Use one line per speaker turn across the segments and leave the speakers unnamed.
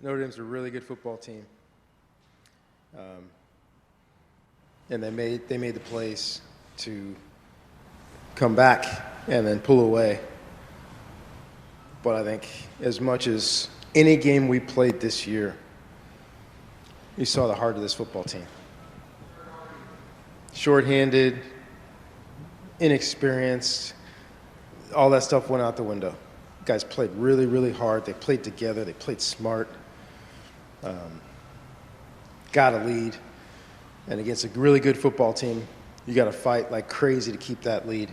Notre Dame's a really good football team. And they made the plays to come back and then pull away. But I think as much as any game we played this year, you saw the heart of this football team. Short-handed, inexperienced, all that stuff went out the window. Guys played really, really hard. They played together. They played smart. Got a lead. And against a really good football team, you got to fight like crazy to keep that lead.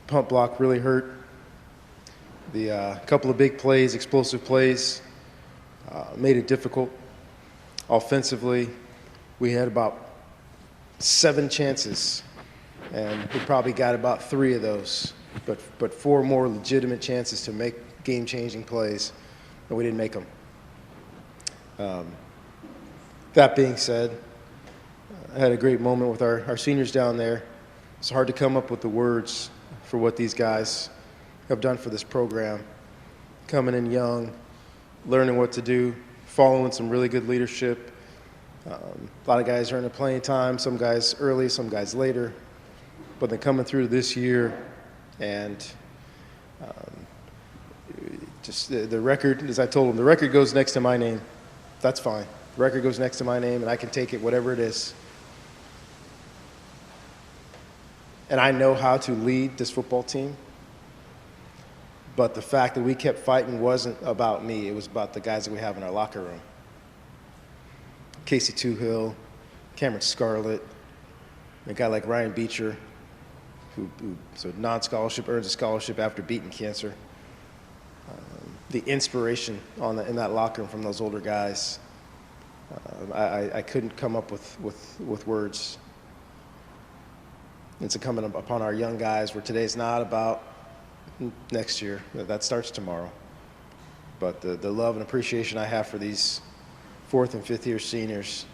Punt block really hurt. The couple of big plays, explosive plays, made it difficult. Offensively, we had about 7 chances, and we probably got about 3 of those, but 4 more legitimate chances to make game-changing plays, and we didn't make them. That being said, I had a great moment with our seniors down there. It's hard to come up with the words for what these guys have done for this program. Coming in young, learning what to do, following some really good leadership. A lot of guys earning playing time, some guys early, some guys later. But then coming through this year and just the record, as I told them, the record goes next to my name. That's fine. The record goes next to my name, and I can take it whatever it is. And I know how to lead this football team. But the fact that we kept fighting wasn't about me. It was about the guys that we have in our locker room. Casey Toohill, Cameron Scarlett, a guy like Ryan Beecher, who so non-scholarship earns a scholarship after beating cancer. The inspiration in that locker room from those older guys, I couldn't come up with words. It's incumbent upon our young guys where today's not about next year. That starts tomorrow. But the love and appreciation I have for these 4th and 5th year seniors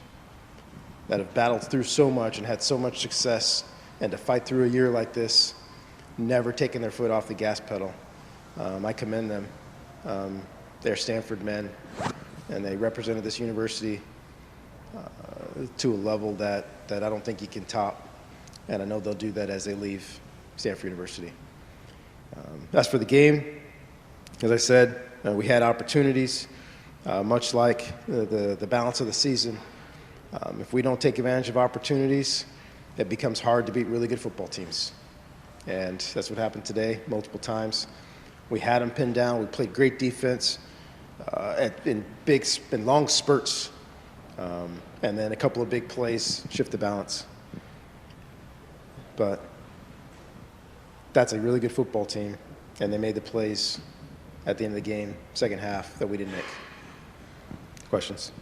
that have battled through so much and had so much success, and to fight through a year like this, never taking their foot off the gas pedal. I commend them. They're Stanford men, and they represented this university to a level that I don't think you can top. And I know they'll do that as they leave Stanford University. As for the game, as I said, we had opportunities, much like the balance of the season. If we don't take advantage of opportunities, it becomes hard to beat really good football teams. And that's what happened today multiple times. We had them pinned down. We played great defense in long spurts. And then a couple of big plays shift the balance. But that's a really good football team, and they made the plays at the end of the game, second half, that we didn't make. Questions?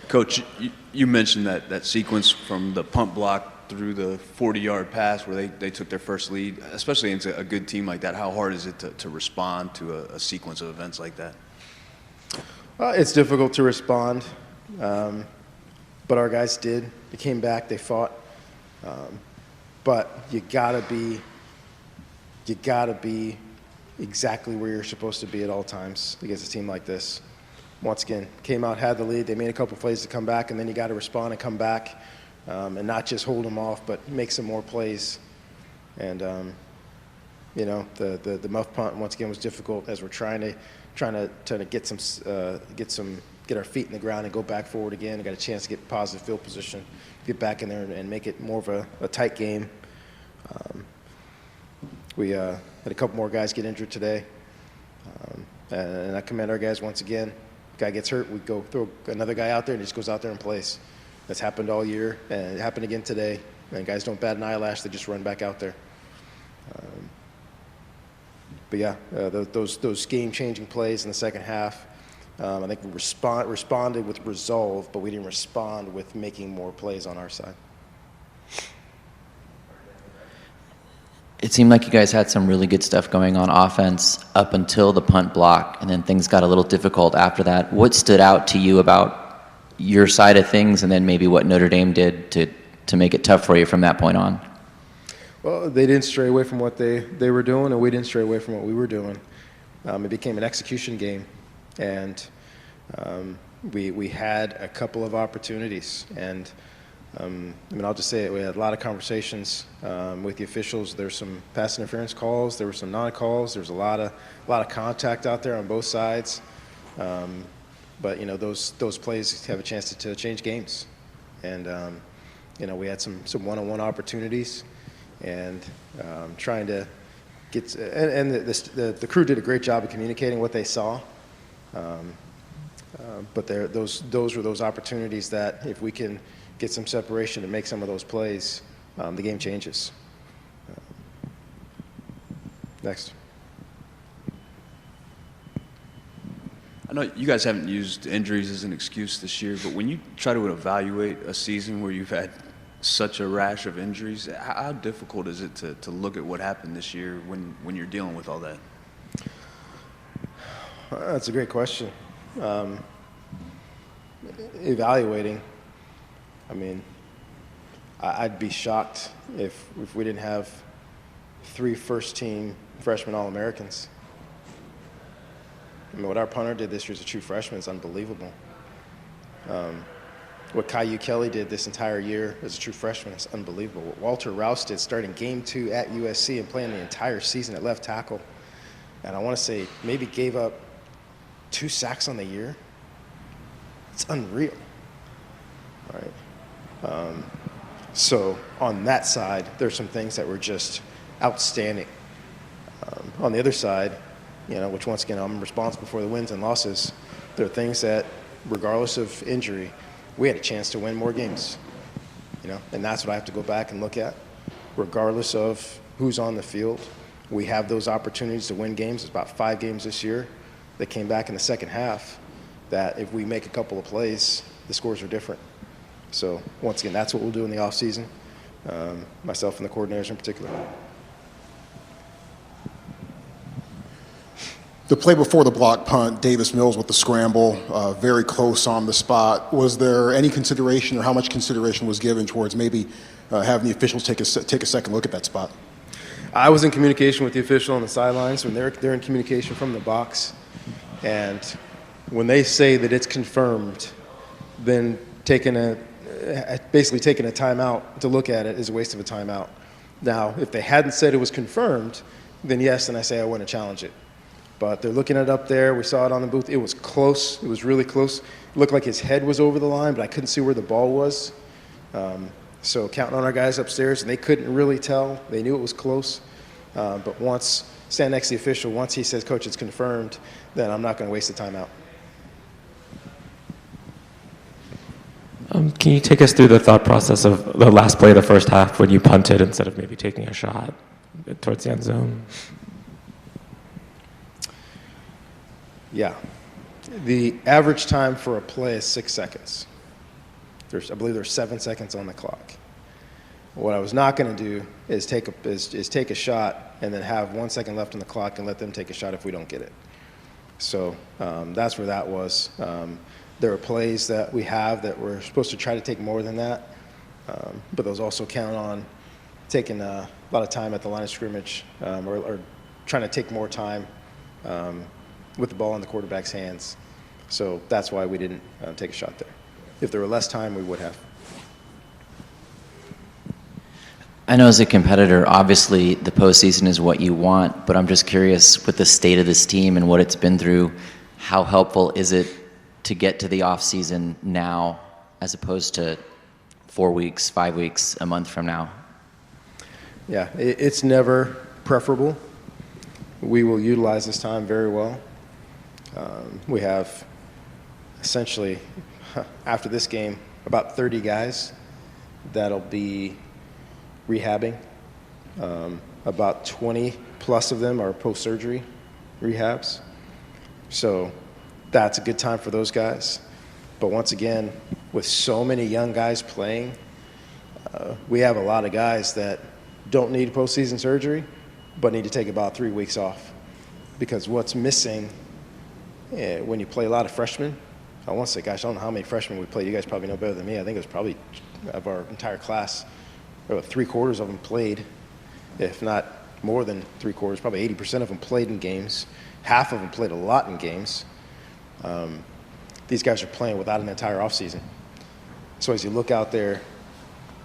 Coach, you mentioned that sequence from the punt block through the 40-yard pass where they took their first lead, especially against a good team like that. How hard is it to respond to a sequence of events like that?
It's difficult to respond. But our guys did. They came back. They fought. But you gotta be exactly where you're supposed to be at all times against a team like this. Once again, came out, had the lead. They made a couple plays to come back, and then you got to respond and come back, and not just hold them off, but make some more plays. And the muff punt once again was difficult as we're trying to get our feet in the ground and go back forward again. I got a chance to get positive field position, get back in there and make it more of a tight game. We had a couple more guys get injured today. And I commend our guys once again. Guy gets hurt, we go throw another guy out there and he just goes out there and plays. That's happened all year, and it happened again today. And guys don't bat an eyelash, they just run back out there. But yeah, those game-changing plays in the second half, I think we responded with resolve, but we didn't respond with making more plays on our side.
It seemed like you guys had some really good stuff going on offense up until the punt block, and then things got a little difficult after that. What stood out to you about your side of things, and then maybe what Notre Dame did to make it tough for you from that point on?
Well, they didn't stray away from what they were doing, and we didn't stray away from what we were doing. It became an execution game, and we had a couple of opportunities. And I'll just say it. We had a lot of conversations with the officials. There's some pass interference calls. There were some non-calls. There's a lot of contact out there on both sides. But those plays have a chance to change games. And we had some one-on-one opportunities, and trying to get. And the crew did a great job of communicating what they saw. But those were those opportunities that if we can get some separation to make some of those plays, the game changes. Next.
I know you guys haven't used injuries as an excuse this year, but when you try to evaluate a season where you've had such a rash of injuries, how difficult is it to look at what happened this year when you're dealing with all that?
That's a great question. Evaluating, I'd be shocked if we didn't have 3 first-team freshman All-Americans. What our punter did this year as a true freshman is unbelievable. What Caillou Kelly did this entire year as a true freshman is unbelievable. What Walter Rouse did starting game 2 at USC and playing the entire season at left tackle, and I want to say maybe gave up 2 sacks on the year. It's unreal. All right. So on that side, there's some things that were just outstanding. On the other side, which once again I'm responsible for the wins and losses, there are things that, regardless of injury, we had a chance to win more games. And that's what I have to go back and look at. Regardless of who's on the field, we have those opportunities to win games. It's about 5 games this year that came back in the second half that if we make a couple of plays, the scores are different. So once again, that's what we'll do in the offseason, myself and the coordinators in particular.
The play before the block punt, Davis Mills with the scramble, very close on the spot. Was there any consideration, or how much consideration was given towards maybe having the officials take a second look at that spot?
I was in communication with the official on the sidelines when they're in communication from the box, and when they say that it's confirmed, then basically taking a timeout to look at it is a waste of a timeout. Now, if they hadn't said it was confirmed, then yes, then I say I want to challenge it. But they're looking at it up there. We saw it on the booth. It was close. It was really close. It looked like his head was over the line, but I couldn't see where the ball was. So counting on our guys upstairs, and they couldn't really tell. They knew it was close. But once, stand next to the official, once he says, Coach, it's confirmed, then I'm not going to waste the timeout.
Can you take us through the thought process of the last play of the first half when you punted instead of maybe taking a shot towards the end zone?
Yeah. The average time for a play is 6 seconds. I believe there's 7 seconds on the clock. What I was not going to do is take a shot and then have 1 second left on the clock and let them take a shot if we don't get it. So that's where that was. There are plays that we have that we're supposed to try to take more than that, but those also count on taking a lot of time at the line of scrimmage or trying to take more time with the ball in the quarterback's hands. So that's why we didn't take a shot there. If there were less time, we would have.
I know as a competitor, obviously the postseason is what you want, but I'm just curious with the state of this team and what it's been through, how helpful is it to get to the offseason now as opposed to 4 weeks, 5 weeks, a month from now?
Yeah, it's never preferable. We will utilize this time very well. We have essentially, after this game, about 30 guys that'll be rehabbing. About 20 plus of them are post-surgery rehabs. So that's a good time for those guys. But once again, with so many young guys playing, we have a lot of guys that don't need postseason surgery, but need to take about 3 weeks off. Because what's missing when you play a lot of freshmen, I want to say, gosh, I don't know how many freshmen we played. You guys probably know better than me. I think it was probably of our entire class, about 3/4 of them played. if not more than three-quarters, probably 80% of them played in games. Half of them played a lot in games. These guys are playing without an entire offseason. So as you look out there,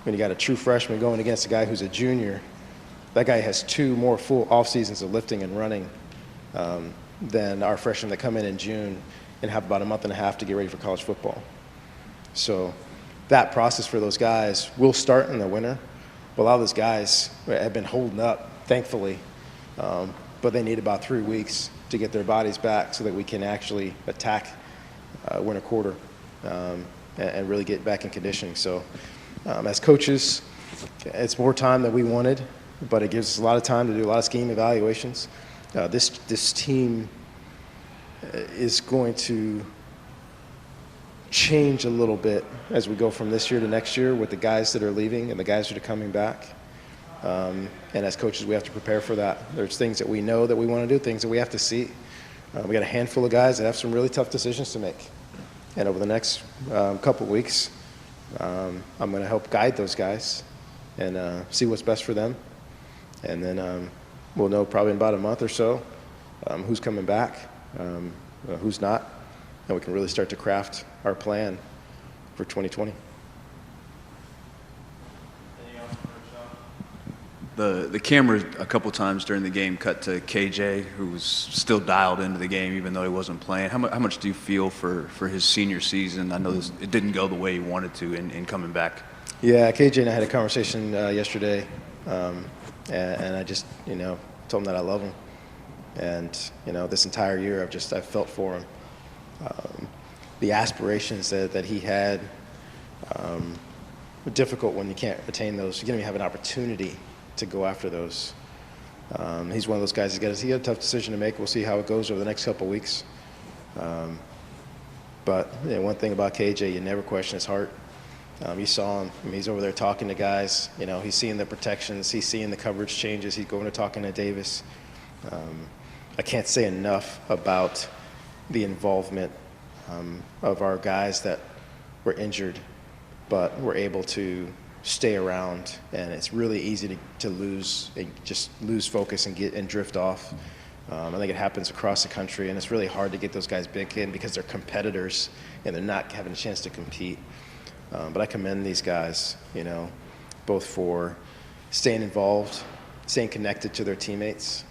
when you got a true freshman going against a guy who's a junior, that guy has 2 more full off seasons of lifting and running than our freshmen that come in June and have about a month and a half to get ready for college football. So that process for those guys will start in the winter. But a lot of those guys have been holding up, thankfully, but they need about 3 weeks to get their bodies back so that we can actually attack winter quarter and really get back in conditioning. So as coaches, it's more time than we wanted, but it gives us a lot of time to do a lot of scheme evaluations. This team is going to change a little bit as we go from this year to next year with the guys that are leaving and the guys that are coming back. And as coaches, we have to prepare for that. There's things that we know that we want to do, things that we have to see. We got a handful of guys that have some really tough decisions to make. And over the next couple of weeks, I'm going to help guide those guys and see what's best for them. And then we'll know probably in about a month or so who's coming back, who's not, and we can really start to craft our plan for 2020.
The camera a couple times during the game cut to KJ, who was still dialed into the game even though he wasn't playing. How much do you feel for his senior season? I know it didn't go the way he wanted to in coming back.
Yeah, KJ and I had a conversation yesterday, and I just, told him that I love him. And, this entire year I've felt for him. The aspirations that he had were difficult when you can't attain those. You don't even have an opportunity to go after those. He's one of those guys. He got a tough decision to make. We'll see how it goes over the next couple of weeks. But one thing about KJ, you never question his heart. You saw him. He's over there talking to guys. He's seeing the protections. He's seeing the coverage changes. He's going to talking to Davis. I can't say enough about the involvement of our guys that were injured, but were able to stay around, and it's really easy to lose focus and drift off. I think it happens across the country, and it's really hard to get those guys back in because they're competitors and they're not having a chance to compete. But I commend these guys, both for staying involved, staying connected to their teammates,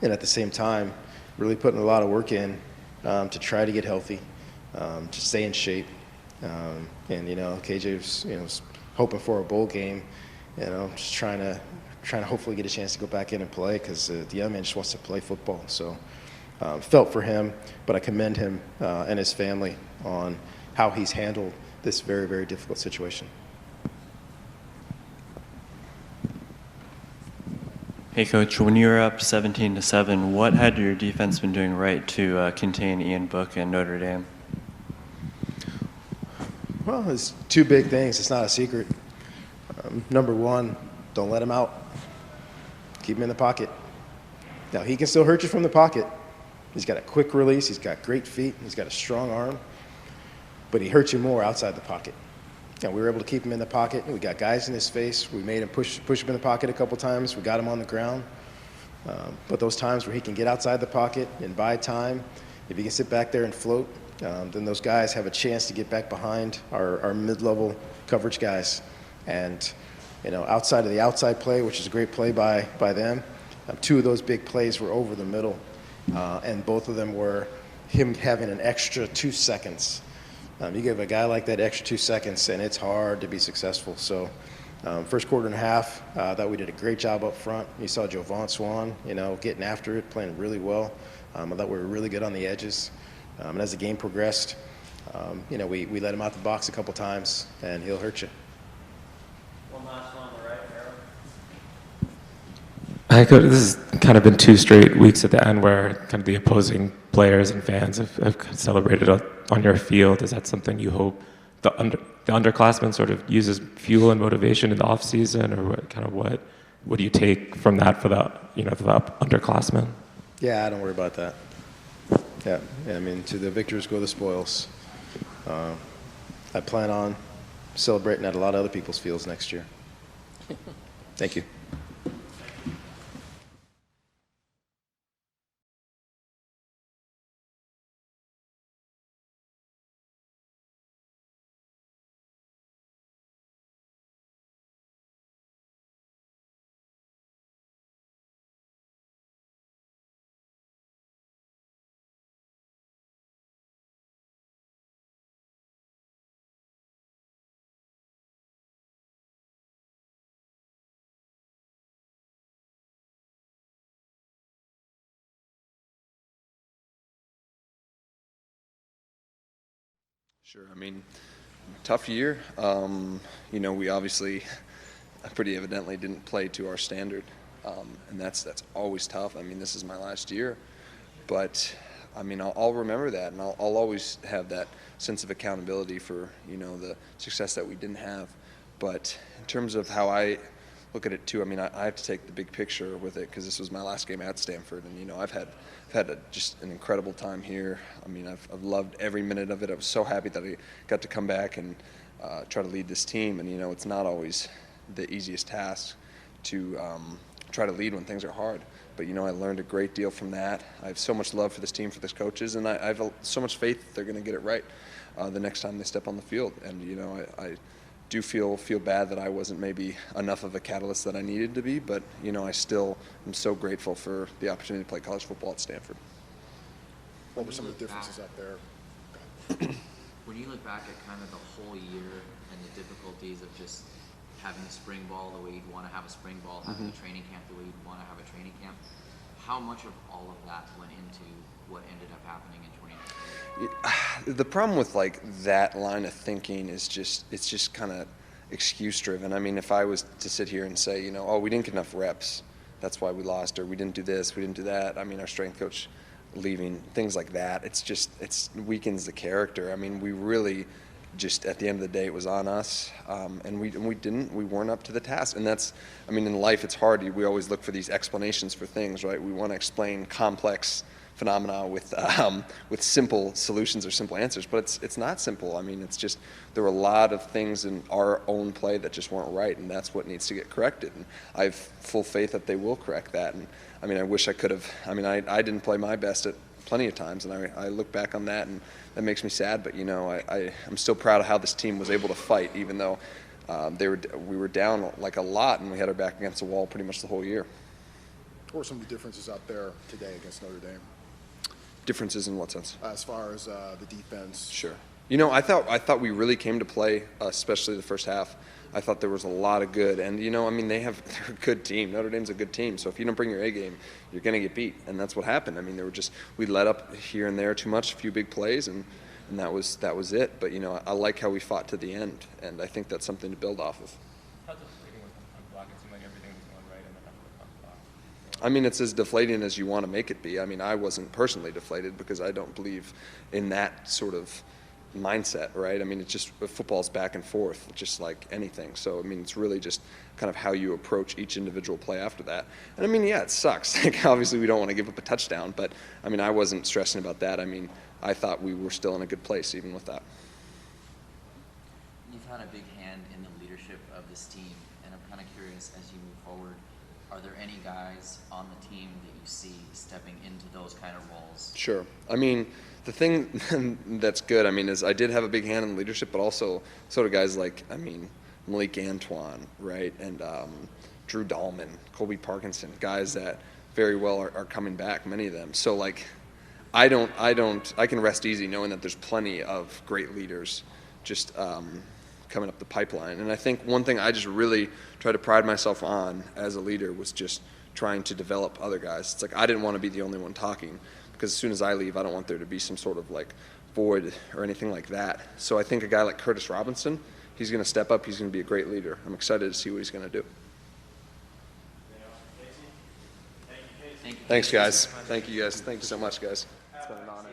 and at the same time, really putting a lot of work in to try to get healthy, to stay in shape. And KJ was hoping for a bowl game, just trying to hopefully get a chance to go back in and play because the young man just wants to play football. So felt for him, but I commend him and his family on how he's handled this very, very difficult situation.
Hey, Coach, when you were up 17-7, what had your defense been doing right to contain Ian Book and Notre Dame?
Well, there's 2 big things. It's not a secret. Number 1, don't let him out. Keep him in the pocket. Now, he can still hurt you from the pocket. He's got a quick release. He's got great feet. He's got a strong arm. But he hurts you more outside the pocket. And we were able to keep him in the pocket. We got guys in his face. We made him push him in the pocket a couple times. We got him on the ground. But those times where he can get outside the pocket and buy time, if he can sit back there and float, then those guys have a chance to get back behind our mid-level coverage guys. And, outside of the outside play, which is a great play by them, 2 of those big plays were over the middle. And both of them were him having an extra 2 seconds. You give a guy like that extra 2 seconds, and it's hard to be successful. So first quarter and a half, I thought we did a great job up front. You saw Jovan Swan, getting after it, playing really well. I thought we were really good on the edges. And as the game progressed, we let him out the box a couple times, and he'll hurt you.
One last one on the right, Harold.
Hi, Coach. This has kind of been 2 straight weeks at the end where kind of the opposing players and fans have celebrated on your field. Is that something you hope the underclassmen sort of uses fuel and motivation in the off season, or what do you take from that for the underclassmen?
Yeah, I don't worry about that. Yeah, to the victors go the spoils. I plan on celebrating at a lot of other people's fields next year. Thank you.
Sure. I mean, tough year. We obviously pretty evidently didn't play to our standard, and that's always tough. I mean, this is my last year, but I mean, I'll remember that, and I'll always have that sense of accountability for the success that we didn't have. But in terms of how I look at it too, I mean, I have to take the big picture with it because this was my last game at Stanford, and I've had just an incredible time here. I mean, I've loved every minute of it. I was so happy that I got to come back and try to lead this team, and it's not always the easiest task to try to lead when things are hard. But I learned a great deal from that. I have so much love for this team, for this coaches, and I have so much faith that they're going to get it right the next time they step on the field. And I do feel bad that I wasn't maybe enough of a catalyst that I needed to be, but I still am so grateful for the opportunity to play college football at Stanford.
What were some of the differences out there?
When you look back at kind of the whole year and the difficulties of just having a spring ball the way you'd want to have a spring ball, having a training camp the way you'd want to have a training camp, how much of all of that went into what ended up happening in 2019?
The problem with that line of thinking is it's just kind of excuse driven. I mean, if I was to sit here and say, oh, we didn't get enough reps, that's why we lost, or we didn't do this, we didn't do that. I mean, our strength coach leaving, things like that. It weakens the character. I mean, we really just at the end of the day it was on us, and we weren't up to the task. And that's, I mean, in life it's hard. We always look for these explanations for things, right? We want to explain complex phenomena with simple solutions or simple answers, but it's not simple. I mean, it's just there were a lot of things in our own play that just weren't right, and that's what needs to get corrected. And I have full faith that they will correct that. And I mean, I wish I could have. I mean, I didn't play my best at plenty of times, and I look back on that, and that makes me sad. But I'm still proud of how this team was able to fight, even though we were down a lot, and we had our back against the wall pretty much the whole year.
What were some of the differences out there today against Notre Dame?
Differences in what sense?
As far as the defense.
Sure. I thought we really came to play, especially the first half. I thought there was a lot of good, and I mean, they're a good team. Notre Dame's a good team, so if you don't bring your A game, you're going to get beat, and that's what happened. I mean, we let up here and there too much, a few big plays, and that was it. But I like how we fought to the end, and I think that's something to build off of.
How deflating was the punt block? It seemed like everything was going right, and then after the punt block.
I mean, it's as deflating as you want to make it be. I mean, I wasn't personally deflated because I don't believe in that sort of mindset, right? I mean, it's just football's back and forth, just like anything. So, I mean, it's really just kind of how you approach each individual play after that. And I mean, yeah, it sucks. Obviously, we don't want to give up a touchdown, but I mean, I wasn't stressing about that. I mean, I thought we were still in a good place even with that.
You've had a big hand in the leadership of this team, and I'm kind of curious, as you move forward, are there any guys on the team that you see stepping into those kind of roles?
Sure. I mean, the thing that's good, I mean, is I did have a big hand in leadership, but also sort of guys like, I mean, Malik Antoine, right, and Drew Dahlman, Colby Parkinson, guys that very well are coming back, many of them. So, I can rest easy knowing that there's plenty of great leaders just coming up the pipeline. And I think one thing I just really try to pride myself on as a leader was just trying to develop other guys. It's I didn't want to be the only one talking, because as soon as I leave, I don't want there to be some sort of void or anything like that. So I think a guy like Curtis Robinson, he's going to step up. He's going to be a great leader. I'm excited to see what he's going to do. Thanks, guys. Thank you, guys. Thank you so much, guys. It's been an honor.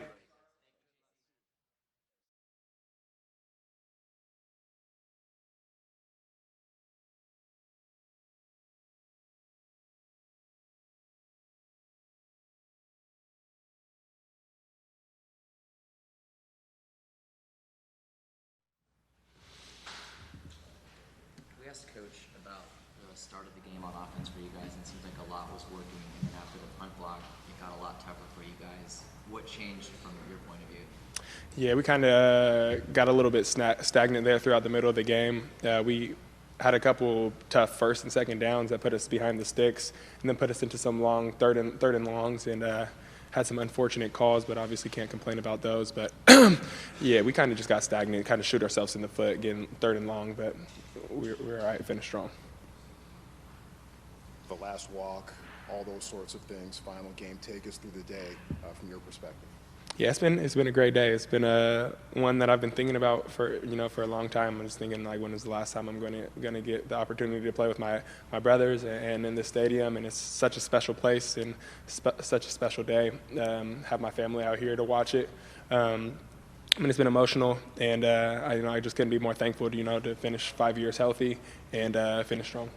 We asked Coach about the start of the game on offense for you guys, and it seems like a lot was working, and then after the punt block, it got a lot tougher for you guys. What changed from your point of view?
Yeah, we kind of got a little bit stagnant there throughout the middle of the game. We had a couple tough first and second downs that put us behind the sticks, and then put us into some long third and longs, and had some unfortunate calls, but obviously can't complain about those. But yeah, we kind of just got stagnant, kind of shoot ourselves in the foot, getting third and long, but we're all right, finished strong.
The last walk, all those sorts of things, final game, take us through the day from your perspective.
Yeah, it's been a great day. It's been one that I've been thinking about for a long time. I'm just thinking like when is the last time I'm gonna get the opportunity to play with my brothers and in this stadium, and it's such a special place and such a special day. Have my family out here to watch it. It's been emotional, and I just couldn't be more thankful to finish 5 years healthy and finish strong.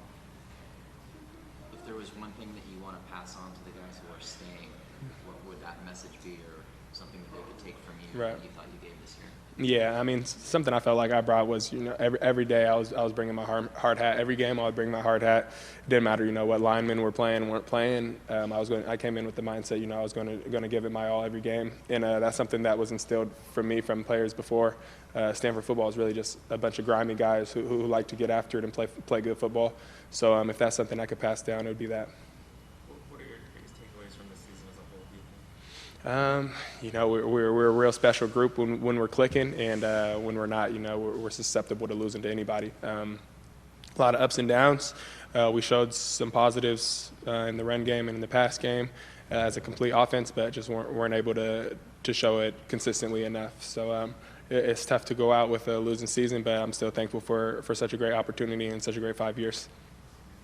If there was one thing that you want to pass on to the guys who are staying, what would that message be, or something that they could take from you
Right.
that you thought you gave this year?
Yeah, something I felt like I brought was, every day I was bringing my hard hat. Every game I would bring my hard hat. It didn't matter, what linemen were playing, weren't playing. I came in with the mindset, I was going to give it my all every game, and that's something that was instilled from me from players before. Stanford football is really just a bunch of grimy guys who like to get after it and play good football. So if that's something I could pass down, it would be that.
What are your biggest takeaways from this season as a whole, do you think?
We're a real special group when we're clicking, and when we're not, we're susceptible to losing to anybody. A lot of ups and downs. We showed some positives in the run game and in the pass game as a complete offense, but just weren't able to show it consistently enough. So it's tough to go out with a losing season, but I'm still thankful for such a great opportunity and such a great 5 years.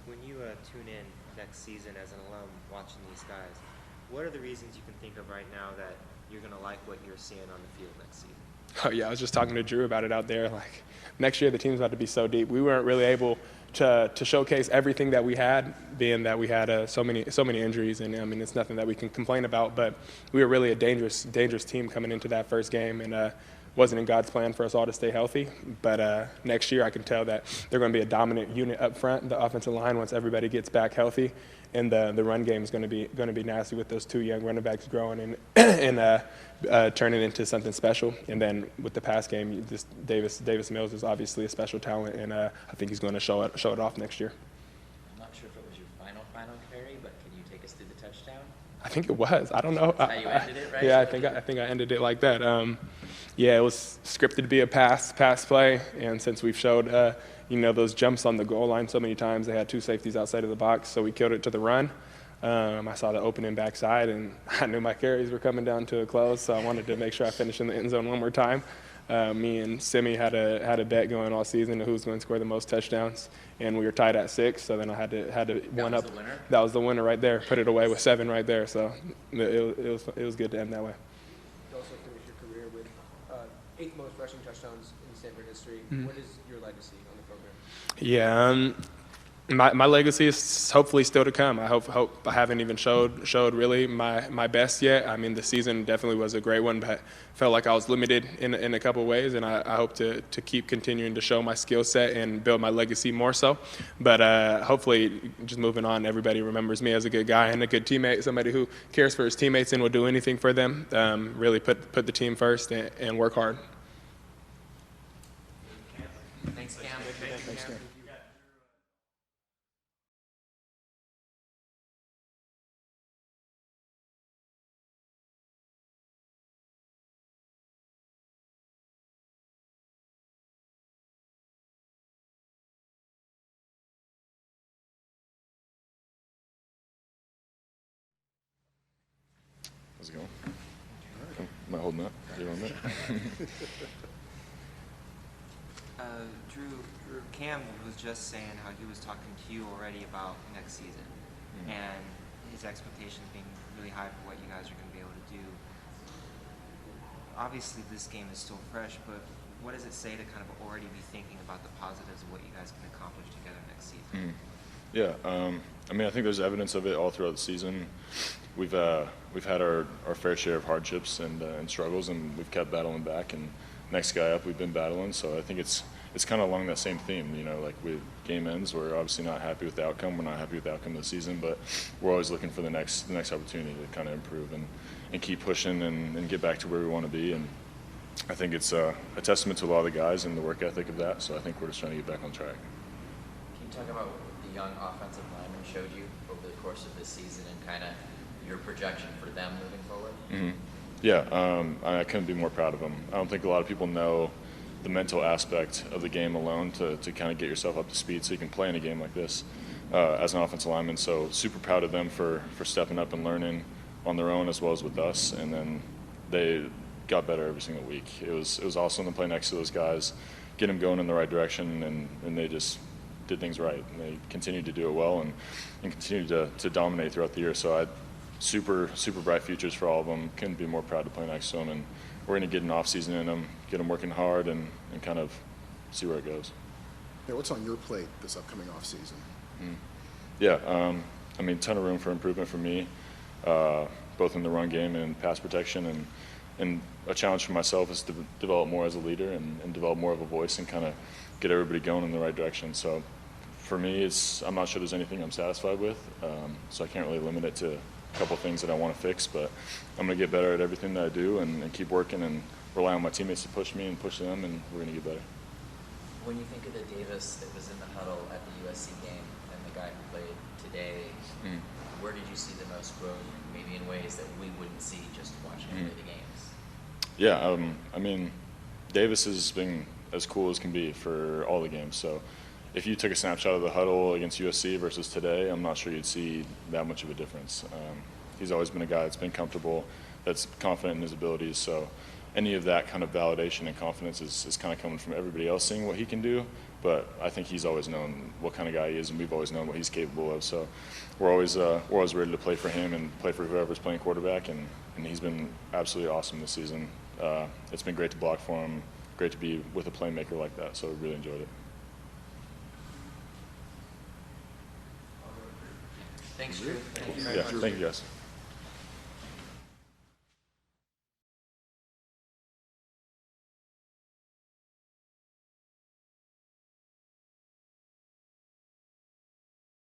When you tune in next season as an alum watching these guys, what are the reasons you can think of right now that you're going to like what you're seeing on the field next season?
Oh, yeah, I was just talking to Drew about it out there. Like, next year the team's about to be so deep. We weren't really able to showcase everything that we had, being that we had so many injuries, and it's nothing that we can complain about. But we were really a dangerous team coming into that first game, and wasn't in God's plan for us all to stay healthy. But next year I can tell that they're going to be a dominant unit up front, the offensive line, once everybody gets back healthy. And the run game is going to be nasty with those two young running backs growing and turning into something special. And then with the pass game, Davis Mills is obviously a special talent, and I think he's going to show it off next year.
I'm not sure if it was your final carry, but can you take us through the touchdown?
I think it was. I don't know.
That's how you ended it, right?
Yeah, I think I ended it like that. It was scripted to be a pass play, and since we've showed those jumps on the goal line so many times, they had two safeties outside of the box, so we killed it to the run. I saw the opening backside, and I knew my carries were coming down to a close, so I wanted to make sure I finished in the end zone one more time. Me and Simi had a bet going all season of who's going to score the most touchdowns, and we were tied at 6. So then I had to one up. That was the winner right there. Put it away with 7 right there. So it was good to end that way.
You also finished your career with 8th most rushing touchdowns in Stanford history.
Mm-hmm.
What is your legacy on the program?
Yeah. My legacy is hopefully still to come. I hope I haven't even showed really my best yet. The season definitely was a great one, but felt like I was limited in a couple of ways, and I hope to keep continuing to show my skill set and build my legacy more so. But hopefully, just moving on, everybody remembers me as a good guy and a good teammate, somebody who cares for his teammates and will do anything for them. Really put the team first and work hard.
Thanks, Cam.
Thanks, Cam.
How's it going? Am I holding up? You on that?
Drew, Cam was just saying how he was talking to you already about next season, and his expectations being really high for what you guys are going to be able to do. Obviously, this game is still fresh, but what does it say to kind of already be thinking about the positives of what you guys can accomplish together next season?
Yeah, I think there's evidence of it all throughout the season. We've had our fair share of hardships and struggles, and we've kept battling back. And next guy up, we've been battling. So I think it's kind of along that same theme. Like with game ends, we're obviously not happy with the outcome. We're not happy with the outcome of the season, but we're always looking for the next opportunity to kind of improve and keep pushing and get back to where we want to be. And I think it's a testament to a lot of the guys and the work ethic of that. So I think we're just trying to get back on track.
Can you talk about what the young offensive linemen showed you over the course of this season and kind of your projection for them moving forward?
Mm-hmm. Yeah, I couldn't be more proud of them. I don't think a lot of people know the mental aspect of the game alone to kind of get yourself up to speed so you can play in a game like this as an offensive lineman. So super proud of them for stepping up and learning on their own as well as with us. And then they got better every single week. It was awesome to play next to those guys, get them going in the right direction, and they just did things right. And they continued to do it well and continued to dominate throughout the year. So I super bright futures for all of them. Couldn't be more proud to play next to them. And we're going to get an off-season in them, get them working hard, and kind of see where it goes.
Yeah, what's on your plate this upcoming off-season?
Yeah, I mean, ton of room for improvement for me, both in the run game and pass protection. And a challenge for myself is to develop more as a leader and develop more of a voice and kind of get everybody going in the right direction. So for me, I'm not sure there's anything I'm satisfied with, so I can't really limit it to a couple things that I want to fix, but I'm going to get better at everything that I do and keep working and rely on my teammates to push me and push them, and we're going to get better.
When you think of the Davis that was in the huddle at the USC game and the guy who played today, where did you see the most growth, maybe in ways that we wouldn't see just watching him play the games?
Yeah, I mean, Davis has been as cool as can be for all the games. So if you took a snapshot of the huddle against USC versus today, I'm not sure you'd see that much of a difference. He's always been a guy that's been comfortable, that's confident in his abilities. So any of that kind of validation and confidence is kind of coming from everybody else seeing what he can do. But I think he's always known what kind of guy he is, and we've always known what he's capable of. So we're always ready to play for him and play for whoever's playing quarterback, and he's been absolutely awesome this season. It's been great to block for him, great to be with a playmaker like that, so really enjoyed it.
Thanks, Drew.
Yeah, thank you guys.